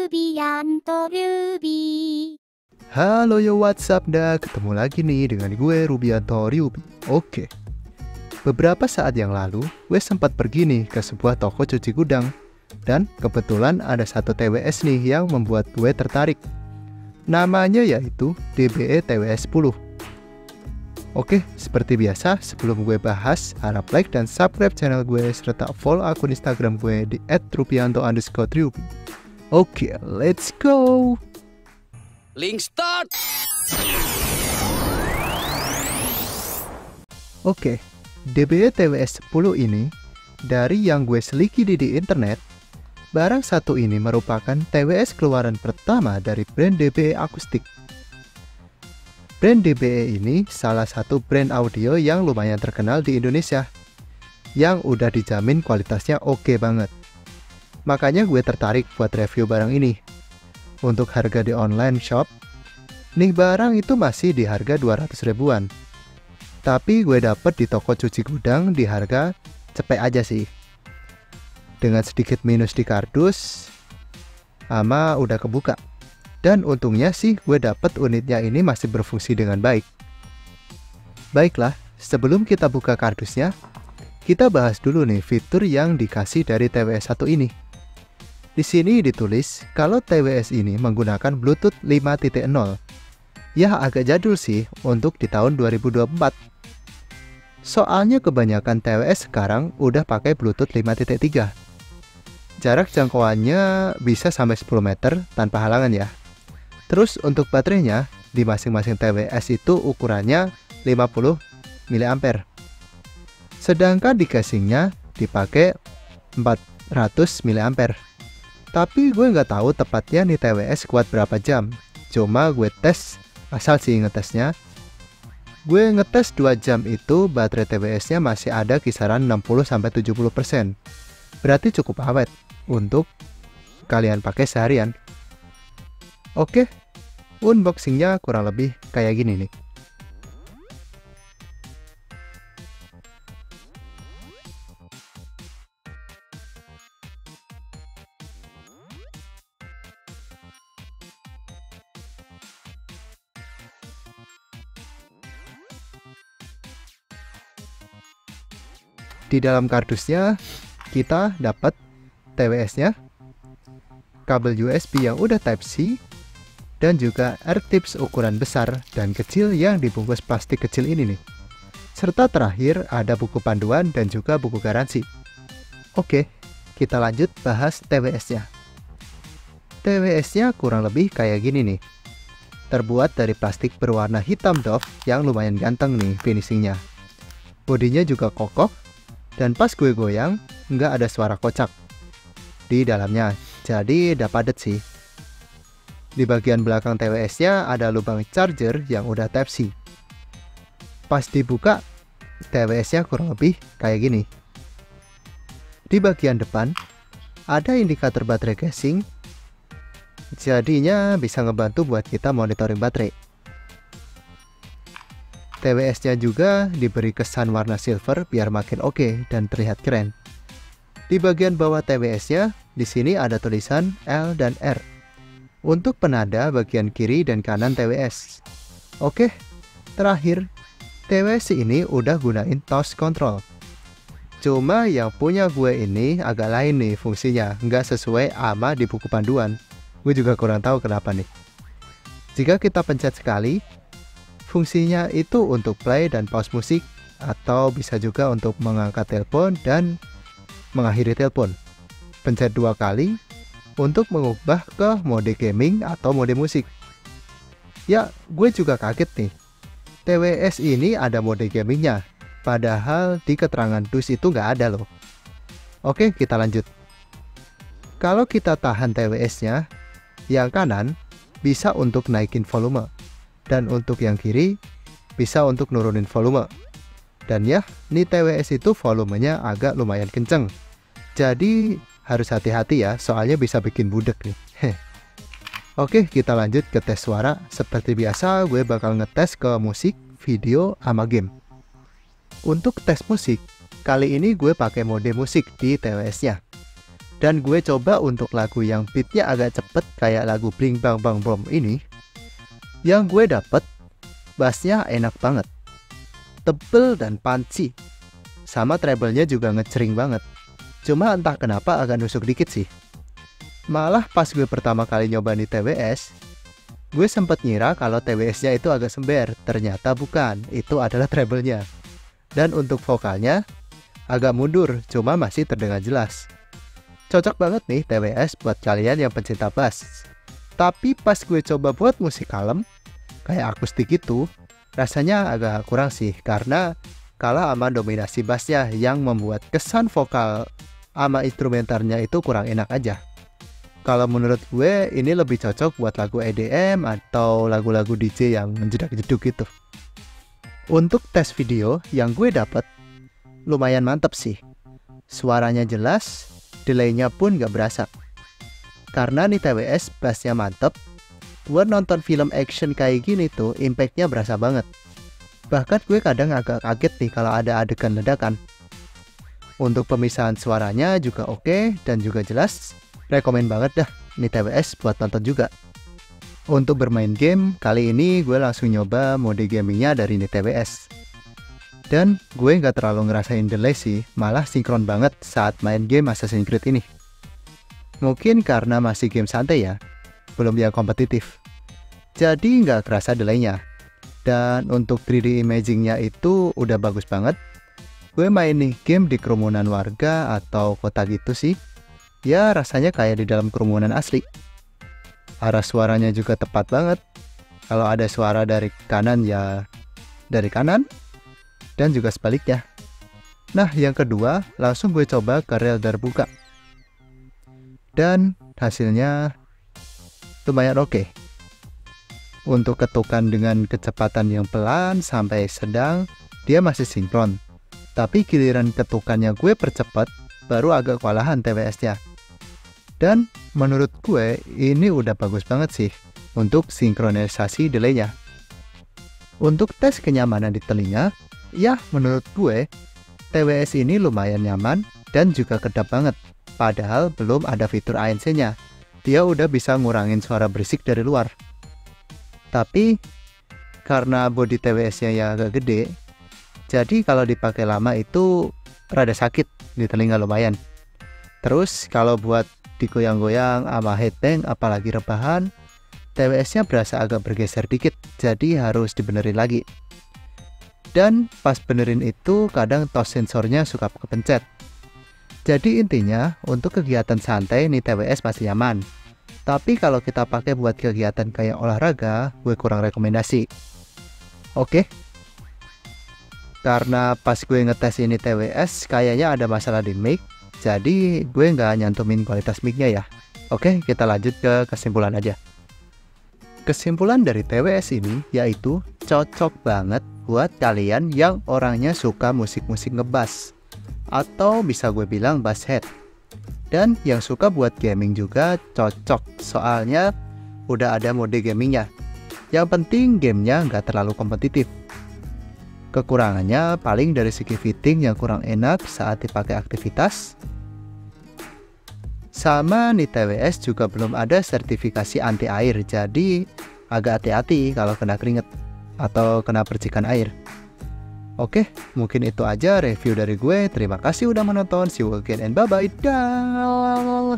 Rubianto Ruby. Halo yo, what's up dah? Ketemu lagi nih dengan gue Rubianto Ruby. Oke. Beberapa saat yang lalu, gue sempat pergi nih ke sebuah toko cuci gudang. Dan kebetulan ada satu TWS nih yang membuat gue tertarik. Namanya yaitu DBE TWS 10. Oke, seperti biasa, sebelum gue bahas, harap like dan subscribe channel gue serta follow akun Instagram gue di @rubianto_ruby. Oke, let's go! Link start. Oke, DBE TWS 10 ini, dari yang gue selidiki di internet, barang satu ini merupakan TWS keluaran pertama dari brand DBE akustik. Brand DBE ini salah satu brand audio yang lumayan terkenal di Indonesia, yang udah dijamin kualitasnya oke banget. Makanya gue tertarik buat review barang ini. Untuk harga di online shop, nih barang itu masih di harga 200 ribuan. Tapi gue dapet di toko cuci gudang di harga cepet aja sih. Dengan sedikit minus di kardus, ama udah kebuka. Dan untungnya sih gue dapet unitnya ini masih berfungsi dengan baik. Baiklah, sebelum kita buka kardusnya, kita bahas dulu nih fitur yang dikasih dari TWS 1 ini. Di sini ditulis kalau TWS ini menggunakan Bluetooth 5.0. Ya agak jadul sih untuk di tahun 2024. Soalnya kebanyakan TWS sekarang udah pakai Bluetooth 5.3. Jarak jangkauannya bisa sampai 10 meter tanpa halangan ya. Terus untuk baterainya di masing-masing TWS itu ukurannya 50 mAh. Sedangkan di casingnya dipakai 400 mAh. Tapi gue nggak tahu tepatnya nih TWS kuat berapa jam. Cuma gue tes, asal sih ngetesnya. Gue ngetes 2 jam itu baterai TWS-nya masih ada kisaran 60-70%. Berarti cukup awet untuk kalian pakai seharian. Oke, unboxingnya kurang lebih kayak gini nih. Di dalam kardusnya kita dapat TWS-nya, kabel USB yang udah Type-C, dan juga AirTips ukuran besar dan kecil yang dibungkus plastik kecil ini nih. Serta terakhir ada buku panduan dan juga buku garansi. Oke, kita lanjut bahas TWS-nya. TWS-nya kurang lebih kayak gini nih. Terbuat dari plastik berwarna hitam doff yang lumayan ganteng nih finishingnya. Bodinya juga kokoh, dan pas gue goyang, nggak ada suara kocak di dalamnya, jadi udah padat sih. Di bagian belakang TWS-nya ada lubang charger yang udah Type-C. Pas dibuka, TWS-nya kurang lebih kayak gini. Di bagian depan, ada indikator baterai casing, jadinya bisa ngebantu buat kita monitoring baterai. TWS-nya juga diberi kesan warna silver biar makin oke dan terlihat keren. Di bagian bawah TWS-nya, di sini ada tulisan L dan R untuk penanda bagian kiri dan kanan TWS. Oke, terakhir, TWS ini udah gunain touch control. Cuma yang punya gue ini agak lain nih fungsinya, nggak sesuai sama di buku panduan. Gue juga kurang tahu kenapa nih. Jika kita pencet sekali, fungsinya itu untuk play dan pause musik, atau bisa juga untuk mengangkat telepon dan mengakhiri telepon. Pencet 2 kali untuk mengubah ke mode gaming atau mode musik. Ya, gue juga kaget nih. TWS ini ada mode gamingnya, padahal di keterangan dus itu nggak ada loh. Oke, kita lanjut. Kalau kita tahan TWS-nya, yang kanan bisa untuk naikin volume. Dan untuk yang kiri, bisa untuk nurunin volume. Dan ya, nih TWS itu volumenya agak lumayan kenceng. Jadi, harus hati-hati ya, soalnya bisa bikin budek nih. Oke, kita lanjut ke tes suara. Seperti biasa, gue bakal ngetes ke musik, video, sama game. Untuk tes musik, kali ini gue pakai mode musik di TWS-nya. Dan gue coba untuk lagu yang beatnya agak cepet kayak lagu Bling Bang Bang Boom ini. Yang gue dapet, bassnya enak banget, tebel dan punchy. Sama treble-nya juga ngecering banget. Cuma entah kenapa agak nusuk dikit sih. Malah pas gue pertama kali nyoba nih TWS, gue sempet ngira kalau TWS-nya itu agak sember. Ternyata bukan, itu adalah treble-nya. Dan untuk vokalnya agak mundur, cuma masih terdengar jelas. Cocok banget nih TWS buat kalian yang pencinta bass. Tapi pas gue coba buat musik kalem, kayak akustik itu, rasanya agak kurang sih, karena kalah sama dominasi bassnya yang membuat kesan vokal sama instrumentarnya itu kurang enak aja. Kalau menurut gue ini lebih cocok buat lagu EDM atau lagu-lagu DJ yang menjedak-jeduk gitu. Untuk tes video yang gue dapet lumayan mantep sih. Suaranya jelas, delay-nya pun gak berasa. Karena nih TWS bassnya mantep, buat nonton film action kayak gini tuh impact-nya berasa banget. Bahkan gue kadang agak kaget nih kalau ada adegan ledakan. Untuk pemisahan suaranya juga oke dan juga jelas. Rekomen banget dah nih TWS buat nonton juga. Untuk bermain game, kali ini gue langsung nyoba mode gamingnya dari nih TWS. Dan gue gak terlalu ngerasain delay sih, malah sinkron banget saat main game Assassin's Creed ini. Mungkin karena masih game santai ya, belum yang kompetitif. Jadi gak kerasa delaynya. Dan untuk 3D imagingnya itu udah bagus banget. Gue main nih game di kerumunan warga atau kota gitu sih. Ya rasanya kayak di dalam kerumunan asli. Arah suaranya juga tepat banget. Kalau ada suara dari kanan ya dari kanan. Dan juga sebaliknya. Nah yang kedua langsung gue coba ke rel terbuka. Dan hasilnya lumayan oke. Untuk ketukan dengan kecepatan yang pelan sampai sedang, dia masih sinkron. Tapi giliran ketukannya gue percepat, baru agak kewalahan TWS-nya. Dan menurut gue ini udah bagus banget sih untuk sinkronisasi delay-nya. Untuk tes kenyamanan di telinga, ya menurut gue TWS ini lumayan nyaman dan juga kedap banget. Padahal belum ada fitur ANC-nya. Dia udah bisa ngurangin suara berisik dari luar. Tapi karena bodi TWS-nya yang agak gede, jadi kalau dipakai lama itu rada sakit di telinga lumayan. Terus kalau buat digoyang-goyang sama headbang apalagi rebahan, TWS-nya berasa agak bergeser dikit, jadi harus dibenerin lagi. Dan pas benerin itu kadang touch sensornya suka kepencet. Jadi intinya untuk kegiatan santai nih TWS masih nyaman. Tapi kalau kita pakai buat kegiatan kayak olahraga, gue kurang rekomendasi. Oke. Karena pas gue ngetes ini TWS kayaknya ada masalah di mic, jadi gue nggak nyantumin kualitas mic-nya ya. Oke, kita lanjut ke kesimpulan aja. Kesimpulan dari TWS ini yaitu cocok banget buat kalian yang orangnya suka musik-musik ngebass, atau bisa gue bilang bass head. Dan yang suka buat gaming juga cocok, soalnya udah ada mode gamingnya. Yang penting gamenya nggak terlalu kompetitif. Kekurangannya paling dari segi fitting yang kurang enak saat dipakai aktivitas. Sama nih TWS juga belum ada sertifikasi anti air, jadi agak hati-hati kalau kena keringet atau kena percikan air. Oke, mungkin itu aja review dari gue. Terima kasih udah menonton. See you again and bye-bye. Dah.